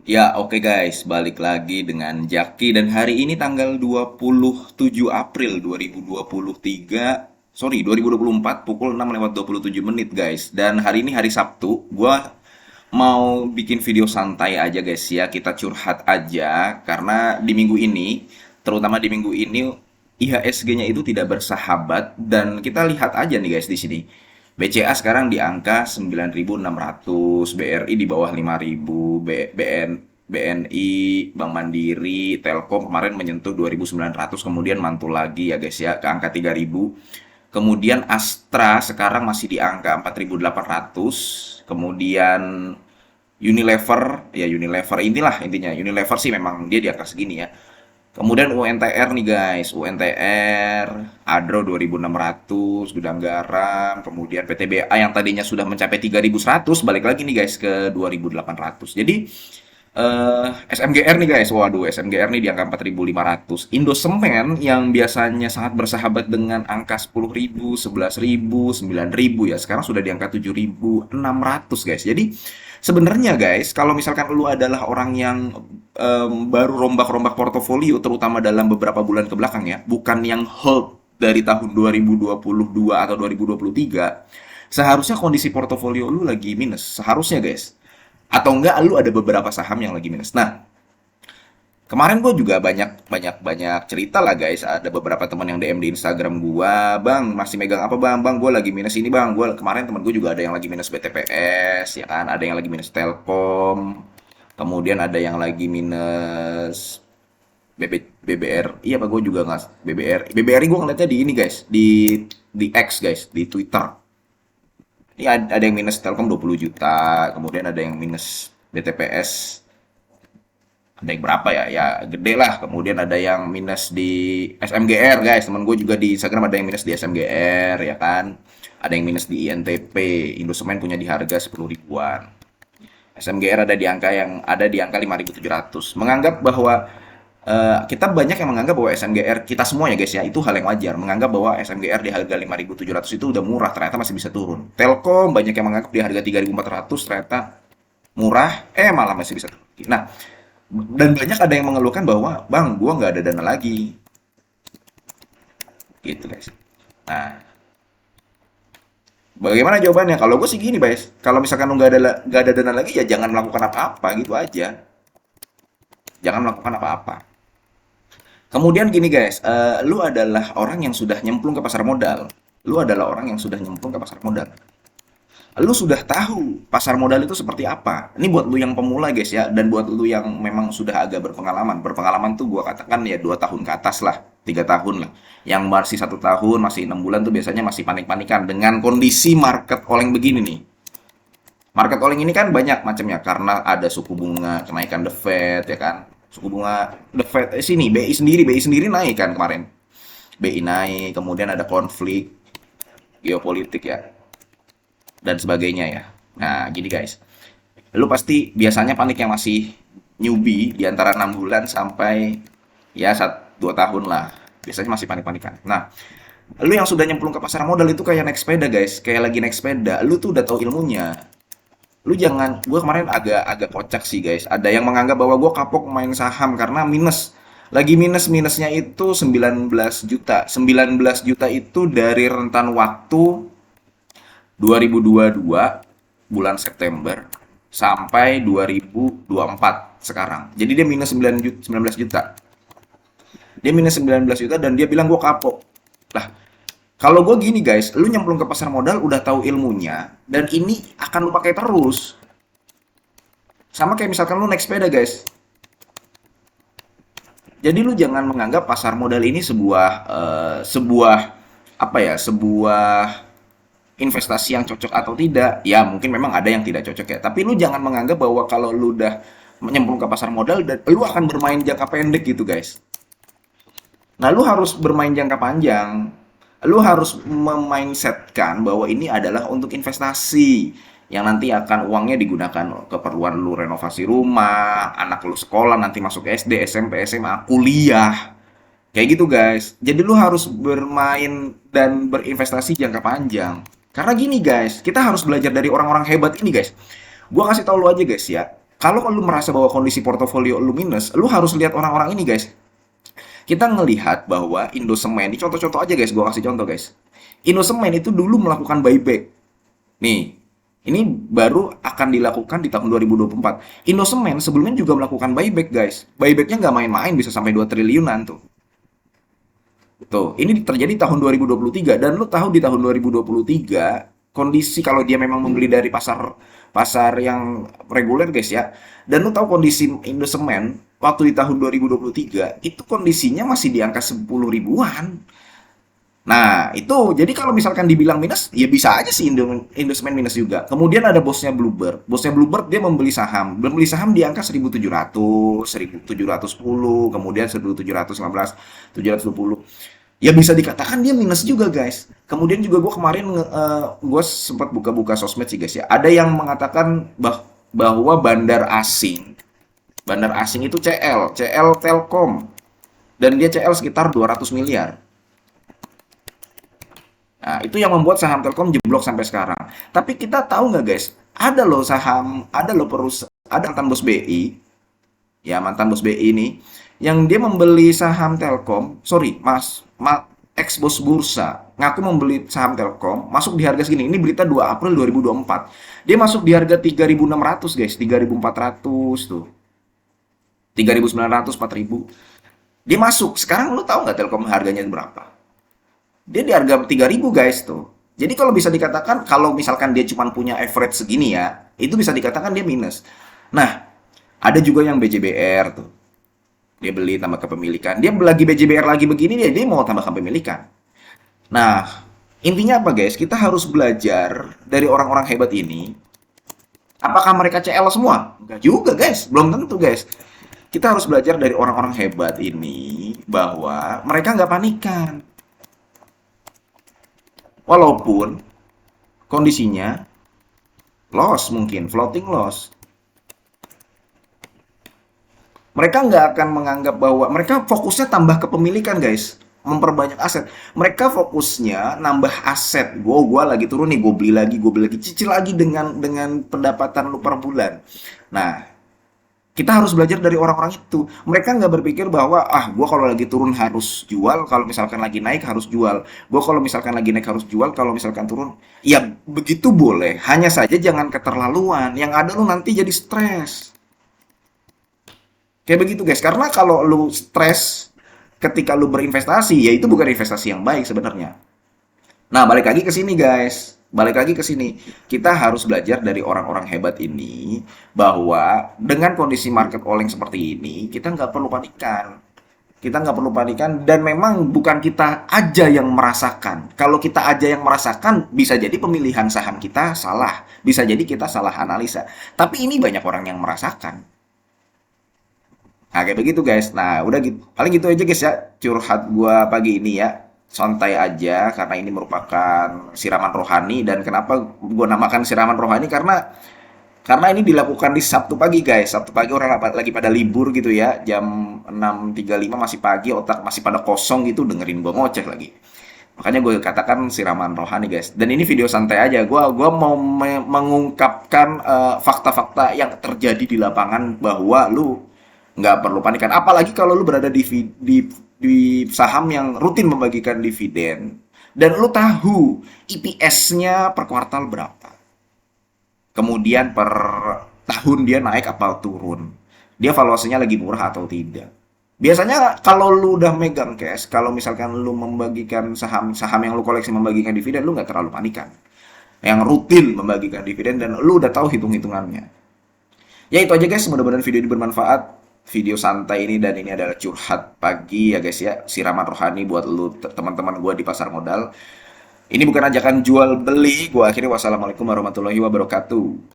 Ya, oke guys, balik lagi dengan Jaki dan hari ini tanggal 27 April 2023, sorry 2024 pukul 6:27 guys. Dan hari ini hari Sabtu, gua mau bikin video santai aja guys ya, kita curhat aja karena di minggu ini, terutama di minggu ini IHSG-nya itu tidak bersahabat dan kita lihat aja nih guys di sini. BCA sekarang di angka 9.600, BRI di bawah 5.000, BNI, Bank Mandiri, Telkom kemarin menyentuh 2.900, kemudian mantul lagi ya guys ya ke angka 3.000. Kemudian Astra sekarang masih di angka 4.800. Kemudian Unilever, ya Unilever inilah intinya. Unilever sih memang dia di angka segini ya. Kemudian UNTR nih guys, UNTR, Adro 2.600, Gudang Garam, kemudian PTBA yang tadinya sudah mencapai 3.100, balik lagi nih guys ke 2.800. Jadi SMGR nih guys, waduh SMGR nih di angka 4.500. Indosemen yang biasanya sangat bersahabat dengan angka 10.000, 11.000, 9.000 ya, sekarang sudah di angka 7.600 guys. Jadi sebenarnya guys, kalau misalkan lu adalah orang yang baru rombak-rombak portofolio, terutama dalam beberapa bulan ke belakang ya, bukan yang hold dari tahun 2022 atau 2023, seharusnya kondisi portofolio lu lagi minus. Seharusnya guys. Atau enggak lu ada beberapa saham yang lagi minus. Nah, kemarin gue juga banyak banyak banyak cerita lah guys. Ada beberapa teman yang DM di Instagram gua, "Bang, masih megang apa, Bang? Bang, gue lagi minus ini, Bang." Gua kemarin teman gue juga ada yang lagi minus BTPS, ya kan? Ada yang lagi minus Telkom. Kemudian ada yang lagi minus BBR. Iya, apa gue juga nggak BBRI gue ngeliatnya di ini guys, di X guys, di Twitter. Ini ada yang minus Telkom 20 juta, kemudian ada yang minus BTPS ada yang berapa ya? Ya gede lah. Kemudian ada yang minus di SMGR guys. Temen gue juga di Instagram ada yang minus di SMGR ya kan. Ada yang minus di INTP. Indosemen punya di harga 10 ribuan. SMGR ada di angka 5.700. Menganggap bahwa kita banyak yang menganggap bahwa SMGR kita semua ya guys ya itu hal yang wajar. Menganggap bahwa SMGR di harga 5.700 itu udah murah, ternyata masih bisa turun. Telkom banyak yang menganggap di harga 3.400 ternyata murah, malah masih bisa turun. Nah, dan banyak ada yang mengeluhkan bahwa, "Bang, gua nggak ada dana lagi." Gitu, guys. Nah, bagaimana jawabannya? Kalau gue sih gini, guys. Kalau misalkan lu nggak ada dana lagi, ya jangan melakukan apa-apa, gitu aja. Jangan melakukan apa-apa. Kemudian gini, guys. Lu adalah orang yang sudah nyemplung ke pasar modal. Lu adalah orang yang sudah nyemplung ke pasar modal. Lu sudah tahu pasar modal itu seperti apa. Ini buat lu yang pemula guys ya, dan buat lu yang memang sudah agak berpengalaman. Berpengalaman tuh gua katakan ya 2 tahun ke atas lah, 3 tahun lah. Yang masih 1 tahun, masih 6 bulan tuh biasanya masih panik-panikan dengan kondisi market oleng begini nih. Market oleng ini kan banyak macamnya karena ada suku bunga kenaikan The Fed ya kan. Suku bunga The Fed sini BI sendiri naik kan kemarin. BI naik, kemudian ada konflik geopolitik ya dan sebagainya ya. Nah, gini guys. Lu pasti biasanya panik yang masih newbie di antara 6 bulan sampai ya 2 tahun lah. Biasanya masih panik-panikan. Nah, lu yang sudah nyemplung ke pasar modal itu kayak naik sepeda guys, kayak lagi naik sepeda. Lu tuh udah tahu ilmunya. Lu jangan, gue kemarin agak agak kocak sih guys. Ada yang menganggap bahwa gue kapok main saham karena minus. Lagi minusnya itu 19 juta. 19 juta itu dari rentan waktu 2022 bulan September sampai 2024 sekarang. Jadi dia minus 19 juta. Dia minus 19 juta dan dia bilang gue kapok. Lah, kalau gue gini guys, lu nyemplung ke pasar modal udah tahu ilmunya dan ini akan lu pakai terus. Sama kayak misalkan lu naik sepeda guys. Jadi lu jangan menganggap pasar modal ini sebuah apa ya, sebuah investasi yang cocok atau tidak. Ya, mungkin memang ada yang tidak cocok ya. Tapi lu jangan menganggap bahwa kalau lu udah menyemplung ke pasar modal dan lu akan bermain jangka pendek gitu, guys. Nah, lu harus bermain jangka panjang. Lu harus memindsetkan bahwa ini adalah untuk investasi yang nanti akan uangnya digunakan keperluan lu renovasi rumah, anak lu sekolah nanti masuk SD, SMP, SMA, kuliah. Kayak gitu guys. Jadi lu harus bermain dan berinvestasi jangka panjang. Karena gini guys, kita harus belajar dari orang-orang hebat ini guys. Gua kasih tau lu aja guys ya. Kalau lu merasa bahwa kondisi portofolio lu minus, lu harus lihat orang-orang ini, guys. Kita ngelihat bahwa Indosemen, ini contoh-contoh aja guys, gua kasih contoh guys. Indosemen itu dulu melakukan buyback. Nih, ini baru akan dilakukan di tahun 2024. Indosemen sebelumnya juga melakukan buyback guys. Buybacknya nggak main-main, bisa sampai 2 triliunan tuh. Tuh, ini terjadi tahun 2023 dan lu tahu di tahun 2023 kondisi kalau dia memang membeli dari pasar pasar yang reguler guys ya. Dan lu tahu kondisi Indosemen waktu di tahun 2023 itu kondisinya masih di angka 10 ribuan. Nah, itu jadi kalau misalkan dibilang minus, ya bisa aja sih Indosemen minus juga. Kemudian ada bosnya Bluebird. Bosnya Bluebird dia membeli saham di angka 1.700, 1.710, kemudian 1.715, 720. Ya bisa dikatakan dia minus juga guys. Kemudian juga gue kemarin gue sempat buka-buka sosmed sih guys ya. Ada yang mengatakan bahwa bandar asing itu CL Telkom dan dia CL sekitar 200 miliar. Nah, itu yang membuat saham Telkom jeblok sampai sekarang. Tapi kita tahu nggak guys, ada loh perusahaan, ada mantan bos BI, ya mantan bos BI ini, yang dia membeli saham Telkom, sorry, ex bos bursa, ngaku membeli saham Telkom, masuk di harga segini. Ini berita 2 April 2024. Dia masuk di harga 3.600 guys, 3.400 tuh. 3.900, 4.000. Dia masuk. Sekarang lu tahu nggak Telkom harganya berapa? Dia di harga 3.000 guys tuh. Jadi kalau bisa dikatakan kalau misalkan dia cuma punya average segini ya, itu bisa dikatakan dia minus. Nah, ada juga yang BJBR tuh. Dia beli tambah kepemilikan. Dia lagi BJBR lagi begini dia mau tambah kepemilikan. Nah, intinya apa guys? Kita harus belajar dari orang-orang hebat ini. Apakah mereka CL semua? Enggak juga guys, belum tentu guys. Kita harus belajar dari orang-orang hebat ini bahwa mereka nggak panikan. Walaupun kondisinya loss mungkin, floating loss. Mereka nggak akan menganggap bahwa mereka fokusnya tambah kepemilikan guys, memperbanyak aset. Mereka fokusnya nambah aset. Gua lagi turun nih, gue beli lagi, cicil lagi dengan pendapatan lu per bulan. Nah, kita harus belajar dari orang-orang itu. Mereka nggak berpikir bahwa gue kalau lagi turun harus jual, kalau misalkan lagi naik harus jual. Gue kalau misalkan lagi naik harus jual, kalau misalkan turun, ya begitu boleh. Hanya saja jangan keterlaluan. Yang ada lu nanti jadi stres. Kayak begitu guys. Karena kalau lu stres ketika lu berinvestasi, ya itu bukan investasi yang baik sebenarnya. Nah, balik lagi ke sini guys. Balik lagi ke sini. Kita harus belajar dari orang-orang hebat ini bahwa dengan kondisi market oleng seperti ini, kita nggak perlu panikan. Kita nggak perlu panikan dan memang bukan kita aja yang merasakan. Kalau kita aja yang merasakan, bisa jadi pemilihan saham kita salah. Bisa jadi kita salah analisa. Tapi ini banyak orang yang merasakan. Nah, kayak begitu guys. Nah, udah gitu. Paling gitu aja guys ya. Curhat gua pagi ini ya. Santai aja karena ini merupakan siraman rohani dan kenapa gua namakan siraman rohani karena ini dilakukan di Sabtu pagi guys. Sabtu pagi orang lagi pada libur gitu ya. Jam 6.35 masih pagi, otak masih pada kosong gitu dengerin gua ngoceh lagi. Makanya gue katakan siraman rohani guys. Dan ini video santai aja. Gua mau mengungkapkan fakta-fakta yang terjadi di lapangan bahwa lu nggak perlu panikan. Apalagi kalau lu berada di saham yang rutin membagikan dividen dan lu tahu EPS-nya per kuartal berapa. Kemudian per tahun dia naik apa turun. Dia valuasinya lagi murah atau tidak. Biasanya kalau lu udah megang cash, kalau misalkan lu membagikan saham yang lu koleksi membagikan dividen, lu nggak terlalu panikan. Yang rutin membagikan dividen dan lu udah tahu hitung-hitungannya. Ya itu aja guys, mudah-mudahan video ini bermanfaat. Video santai ini dan ini adalah curhat pagi ya guys ya, siraman rohani buat lu teman-teman gua di pasar modal. Ini bukan ajakan jual beli. Gua akhiri wassalamualaikum warahmatullahi wabarakatuh.